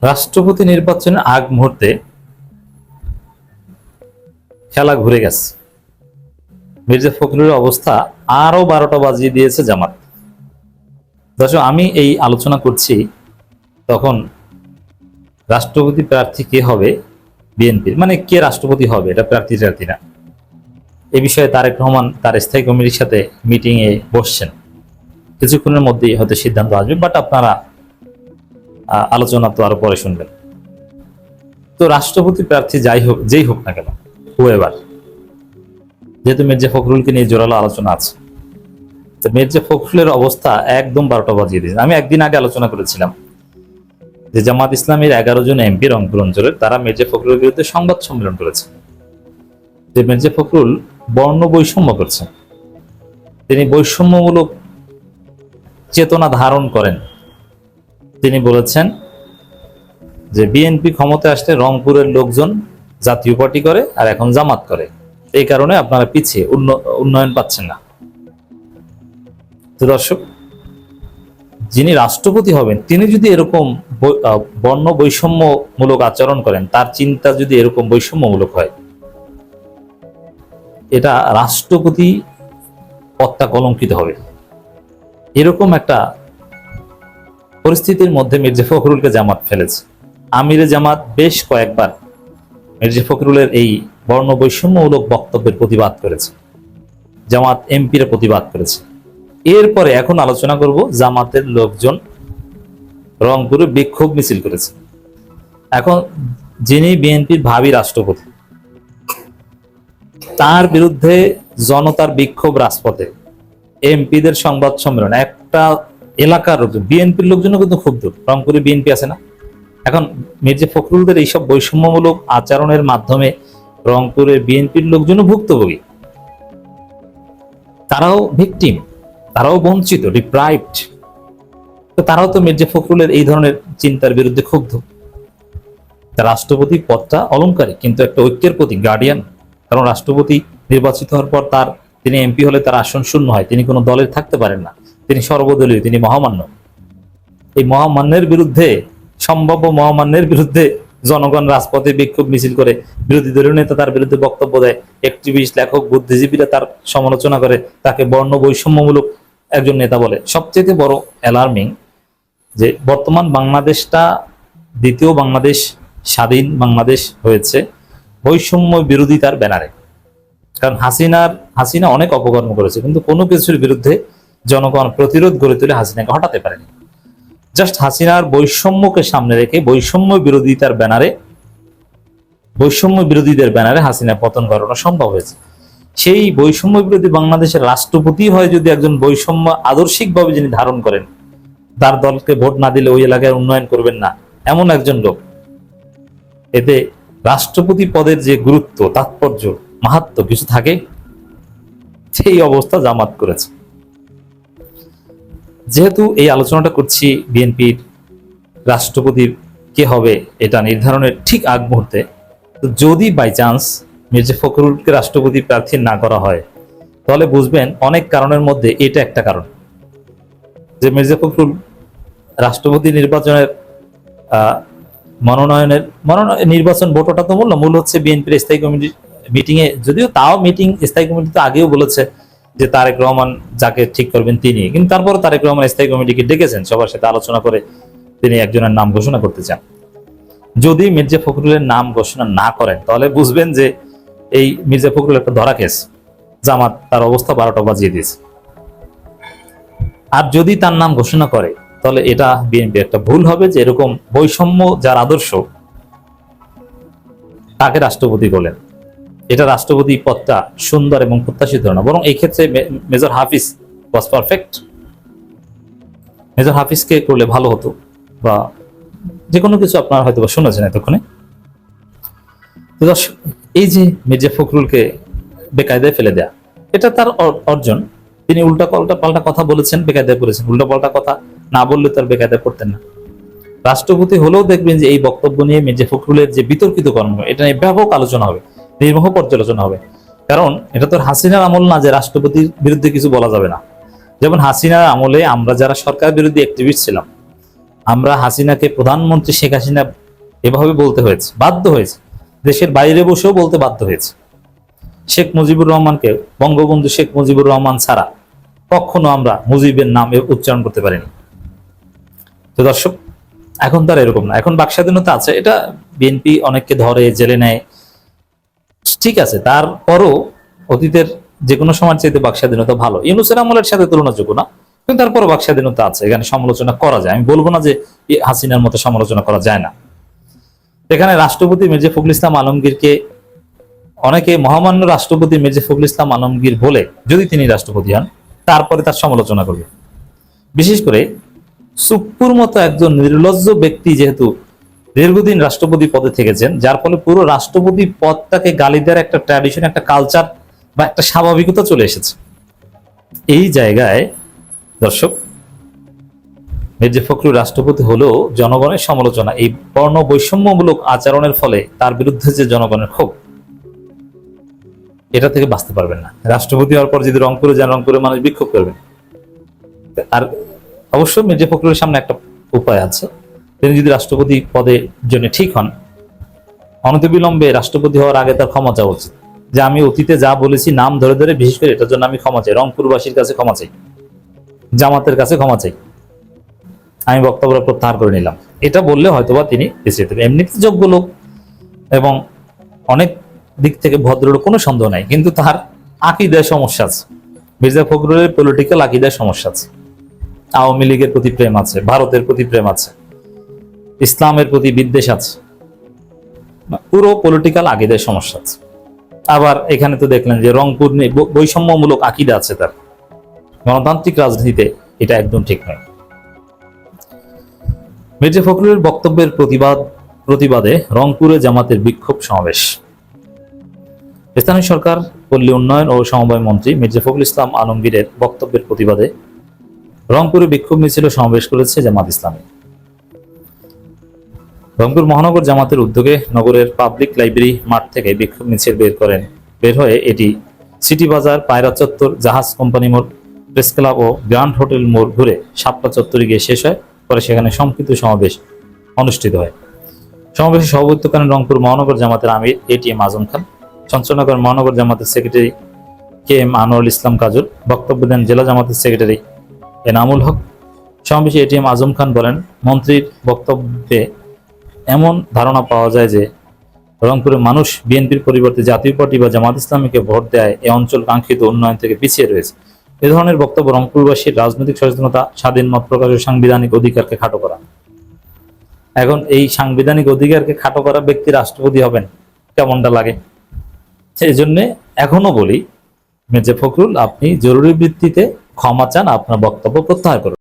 রাষ্ট্রপতি নির্বাচনের আগ মুহূর্তে খেলা ঘুরে গেছে। মির্জা ফখরুলের অবস্থা আরো 12টা বাজিয়ে দিয়েছে জামাত। দর্শক, আমি এই আলোচনা করছি তখন রাষ্ট্রপতি প্রার্থী কে হবে বিএনপির, মানে কে রাষ্ট্রপতি হবে, এটা প্রার্থী না। এ বিষয়ে তারেক রহমান তার স্থায়ী কমিটির সাথে মিটিং এ বসছেন। কিছুক্ষণের মধ্যেই হয়তো সিদ্ধান্ত আসবে, বাট আপনারা আলোচনা তো আরো পরে শুনবেন। তো রাষ্ট্রপতি প্রার্থী যেই হোক না কেন, হুয়েভার, যেহেতু মির্জা ফখরুলকে নিয়ে জোরালো আলোচনা আছে, তো মির্জা ফখরুলের অবস্থা একদম 12টা বাজিয়ে দিয়েছে। আমি একদিন আগে আলোচনা করেছিলাম যে জামাত ইসলামের 11 জন এমপি রংপুর অঞ্চলের, তারা মির্জা ফখরুলের বিরুদ্ধে সংবাদ সম্মেলন করেছে যে মির্জা ফখরুল বর্ণ বৈষম্য করছেন, তিনি বৈষম্যমূলক চেতনা ধারণ করেন। তিনি বলেছেন যে বিএনপি ক্ষমতায় আসলে রংপুরের লোকজন জাতীয় পার্টি করে আর এখন জামাত করে, এই কারণে আপনারা পিছিয়ে উন্নয়ন পাচ্ছেন না। তো দর্শক, যিনি রাষ্ট্রপতি হবেন তিনি যদি এরকম বর্ণ বৈষম্যমূলক আচরণ করেন, তার চিন্তা যদি এরকম বৈষম্যমূলক হয়, এটা রাষ্ট্রপতি পদটা কলঙ্কিত হবে। এরকম একটা পরিস্থিতির মধ্যে মির্জা ফখরুলকে জামাত ফেলেছে। আমিরে জামাত বেশ কয়েকবার মির্জা ফখরুলের এই বর্ণ বৈষম্যমূলক বক্তব্যের প্রতিবাদ করেছে, জামাত এমপিরা প্রতিবাদ করেছে। এরপরে এখন আলোচনা করব জামাতের লোকজন রংপুরে বিক্ষোভ মিছিল করেছে। এখন যিনি বিএনপির ভাবী রাষ্ট্রপতি, তার বিরুদ্ধে জনতার বিক্ষোভ রাজপথে, এমপিদের সংবাদ সম্মেলন, একটা এলাকার লোকজন, বিএনপির লোকজনও কিন্তু ক্ষুব্ধ। রংপুরে বিএনপি আছে না? এখন মির্জা ফখরুলদের এইসব বৈষম্যমূলক আচরণের মাধ্যমে রংপুরে বিএনপির লোকজনও ভুক্তভোগী, তারাও ভিকটিম, তারাও বঞ্চিত, ডিপ্রাইভড। তো তারাও তো মির্জা ফখরুলের এই ধরনের চিন্তার বিরুদ্ধে ক্ষুব্ধ। রাষ্ট্রপতি পদটা অলংকারী, কিন্তু একটা ঐক্যের প্রতীক, গার্ডিয়ান। কারণ রাষ্ট্রপতি নির্বাচিত হওয়ার পর তিনি এমপি হলে তার আসন শূন্য হয়, তিনি কোনো দলের থাকতে পারেন না, তিনি সর্বদলীয়, তিনি মহামান্য। এই মহামান্যের বিরুদ্ধে, সম্ভাব্য মহামান্যের বিরুদ্ধে জনগণ রাজপথে বিক্ষোভ মিছিল করে, বিরোধী দলীয় নেতা তার বিরুদ্ধে বক্তব্য দেয়, অ্যাক্টিভিস্ট, লেখক, বুদ্ধিজীবীরা তার সমালোচনা করে, তাকে বর্ণ বৈষম্যমূলক একজন নেতা বলে। সবচেয়ে বড় অ্যালার্মিং যে বর্তমান বাংলাদেশটা দ্বিতীয় বাংলাদেশ, স্বাধীন বাংলাদেশ হয়েছে বৈষম্য বিরোধিতার ব্যানারে। কারণ হাসিনা অনেক অপকর্ম করেছে, কিন্তু কোনো কিছুর বিরুদ্ধে জনগণ প্রতিরোধ গড়ে তুলে হাসিনাকে হটাতে পারেনি। জাস্ট হাসিনার বৈষম্যকে সামনে রেখে বৈষম্য বিরোধিতার ব্যানারে, বৈষম্য বিরোধীদের ব্যানারে হাসিনা পতন করানো সম্ভব হয়েছে। সেই বৈষম্য বিরোধী বাংলাদেশের রাষ্ট্রপতি হয় যদি একজন বৈষম্য আদর্শিকভাবে যিনি ধারণ করেন, তার দলকে ভোট না দিলে ওই এলাকায় উন্নয়ন করবেন না, এমন একজন লোক, এতে রাষ্ট্রপতি পদের যে গুরুত্ব, তাৎপর্য, মাহাত্ম্য কিছু থাকে? সেই অবস্থা জামাত করেছে। যেহেতু এই আলোচনাটা করছি বিএনপির রাষ্ট্রপতি কে হবে এটা নির্ধারণের ঠিক আগ মুহূর্তে, তো যদি বাই চান্স মির্জা ফখরুলকে রাষ্ট্রপতি প্রার্থী না করা হয়, তাহলে বুঝবেন অনেক কারণের মধ্যে এটা একটা কারণ, যে মির্জা ফখরুল রাষ্ট্রপতি নির্বাচনের নির্বাচন ভোটটা তো মূল হচ্ছে বিএনপির স্থায়ী কমিটির মিটিং এ, যদিও তাও মিটিং স্থায়ী কমিটি তো আগেও বলেছে যে তারেক রহমান যাকে ঠিক করবেন তিনি, কিন্তু তারপরে তারেক রহমান স্থায়ী কমিটিকে ডেকেছেন সবার সাথে আলোচনা করে তিনি একজনের নাম ঘোষণা করতে চান। যদি মির্জা ফখরুলের নাম ঘোষণা না করেন, তাহলে বুঝবেন যে এই মির্জা ফখরুল একটা ধরা কেস, জামাত তার অবস্থা 12টা বাজিয়ে দিয়েছে। আর যদি তার নাম ঘোষণা করে, তাহলে এটা বিএনপি একটা ভুল হবে যে এরকম বৈষম্য যার আদর্শ তাকে রাষ্ট্রপতি বলেন। এটা রাষ্ট্রপতি পদটা সুন্দর এবং প্রত্যাশিত না, বরং এই ক্ষেত্রে major Hafiz was perfect. Major হাফিজকে করলে ভালো হতো, বা যে কোনো কিছু আপনারা হয়তো শুনেছেন এতক্ষণে। এই যে মির্জা ফখরুলকে বেকায়দায় ফেলে দেয়া, এটা তার অর্জন। তিনি পাল্টা কথা বলেছেন, বেকায়দায় পড়েছেন। পাল্টা কথা না বললে তার বেকায়দায় পড়তেন না। রাষ্ট্রপতি হলেও দেখবেন যে এই বক্তব্য নিয়ে মির্জা ফখরুলের যে বিতর্কিত কর্ম, এটা নিয়ে ব্যাপক আলোচনা হবে, নির্মোহ পর্যালোচনা হবে। কারণ এটা তো হাসিনার আমল না যে রাষ্ট্রপতির বিরুদ্ধে কিছু বলা যাবে না। যেমন হাসিনার আমলে আমরা যারা সরকার বিরোধী অ্যাক্টিভিস্ট ছিলাম, আমরা হাসিনাকে প্রধানমন্ত্রী শেখ হাসিনা এভাবে বলতে হয়েছে, বাধ্য হয়েছে, দেশের বাইরে বসেও বলতে বাধ্য হয়েছে। শেখ মুজিবুর রহমানকে বঙ্গবন্ধু শেখ মুজিবুর রহমান ছাড়া কখনো আমরা মুজিবের নাম উচ্চারণ করতে পারিনি। তো দর্শক, এখন তার এরকম না, এখন বাক স্বাধীনতা আছে, এটা বিএনপি অনেককে ধরে জেলে নেয়, ঠিক আছে, তারপরও অতীতের যে কোনো সময় চাইতে বাক স্বাধীনতা ভালো, ইউনূসের আমলের সাথে তুলনাযোগ্য না, কিন্তু তারপরও বাক স্বাধীনতা আছে, এখানে সমালোচনা করা যায়। আমি বলবো না যে হাসিনার মতো সমালোচনা করা যায় না। এখানে রাষ্ট্রপতি মির্জা ফখরুল ইসলাম আলমগীরকে অনেকে মহামান্য রাষ্ট্রপতি মির্জা ফখরুল ইসলাম আলমগীর বলে, যদি তিনি রাষ্ট্রপতি হন, তারপরে তার সমালোচনা করবে। বিশেষ করে সুপ্পুর মতো একজন নির্লজ্জ ব্যক্তি যেহেতু দীর্ঘদিন রাষ্ট্রপতি পদে থেকেছেন, যার ফলে পুরো রাষ্ট্রপতি পদটাকে গালি দেওয়ার একটা ট্র্যাডিশন, একটা কালচার বা একটা স্বাভাবিকতা চলে এসেছে। এই জায়গায় দর্শক, মির্জা ফখরুল রাষ্ট্রপতি হলেও জনগণের সমালোচনা, এই বর্ণ বৈষম্যমূলক আচরণের ফলে তার বিরুদ্ধে যে জনগণের ক্ষোভ, এটা থেকে বাঁচতে পারবেন না। রাষ্ট্রপতি হওয়ার পর যদি রংপুরে যান, রংপুরে মানুষ বিক্ষোভ করবেন। আর অবশ্য মির্জা ফখরুলের সামনে একটা উপায় আছে, তিনি যদি রাষ্ট্রপতি পদের জন্য ঠিক হন, অনতিবিলম্বে রাষ্ট্রপতি হওয়ার আগে তার ক্ষমা চাওয়া উচিত, যে আমি অতীতে যা বলেছি নাম ধরে ধরে, বিশেষ করে এটার জন্য আমি ক্ষমা চাই, রংপুরবাসীর কাছে ক্ষমা চাই, জামাতের কাছে ক্ষমা চাই, আমি বক্তব্য প্রত্যাহার করে নিলাম। এটা বললে হয়তোবা তিনি বেঁচে যেতেন। এমনিতে যোগ্য লোক এবং অনেক দিক থেকে ভদ্রলোক, কোনো সন্দেহ নাই, কিন্তু তার আকীদায় সমস্যা আছে। মির্জা ফখরুলের পলিটিক্যাল আকীদায় সমস্যা আছে, আওয়ামী লীগের প্রতি প্রেম আছে, ভারতের প্রতি প্রেম আছে, ইসলামের প্রতি বিদ্বেষ আছে, পুরো পলিটিক্যাল আকীদায় সমস্যা আছে। আবার এখানে তো দেখলেন যে রংপুর নিয়ে বৈষম্যমূলক আকীদা আছে তার। গণতান্ত্রিক রাজনীতিতে এটা একদম ঠিক নয়। মির্জা ফখরুলের বক্তব্যের প্রতিবাদে রংপুরে জামাতের বিক্ষোভ সমাবেশ। স্থানীয় সরকার, পল্লী উন্নয়ন ও সমবায় মন্ত্রী মির্জা ফখরুল ইসলাম আলমগীরের বক্তব্যের প্রতিবাদে রংপুরে বিক্ষোভ মিছিল সমাবেশ করেছে জামাত ইসলামী। রংপুর মহানগর জামাতের উদ্যোগে নগরের পাবলিক লাইব্রেরি মাঠ থেকে বিক্ষোভ মিছিল বের হয়ে এটি সিটি বাজার, পায়রা চত্বর, জাহাজ কোম্পানি মোড়, প্রেস ক্লাব ও গ্র্যান্ড হোটেল মোড় ঘুরে শাপলা চত্বরে গিয়ে শেষ হয়। পরে সেখানে সংক্ষিপ্ত সমাবেশ অনুষ্ঠিত হয়। সমাবেশে সভাপতিত্ব করেন রংপুর মহানগর জামাতের আমির এটিএম আজম খান, সঞ্চালনা মহানগর জামাতের secretary K M Anwarul Islam কাজল, বক্তব্য দেন জেলা জামাতের সেক্রেটারি এনামুল হক। সমাবেশে এটিএম আজম খান বলেন, মন্ত্রীর বক্তব্যে এমন ধারণা পাওয়া যায় যে রংপুরের মানুষ বিএনপির পরিবর্তে জাতীয় পার্টি বা জামাত ইসলামীকে ভোট দেয় এ অঞ্চল কাঙ্ক্ষিত উন্নয়ন থেকে পিছিয়ে রয়েছে। এ ধরনের বক্তব্য রংপুরবাসীর রাজনৈতিক সচেতনতা, স্বাধীন মত প্রকাশের সাংবিধানিক অধিকারকে খাটো করা। এখন এই সাংবিধানিক অধিকারকে খাটো করা ব্যক্তি রাষ্ট্রপতি হবেন, কেমনটা লাগে? সেই জন্য এখনো বলি, মির্জা ফখরুল, আপনি জরুরি ভিত্তিতে ক্ষমা চান, আপনার বক্তব্য প্রত্যাহার করুন।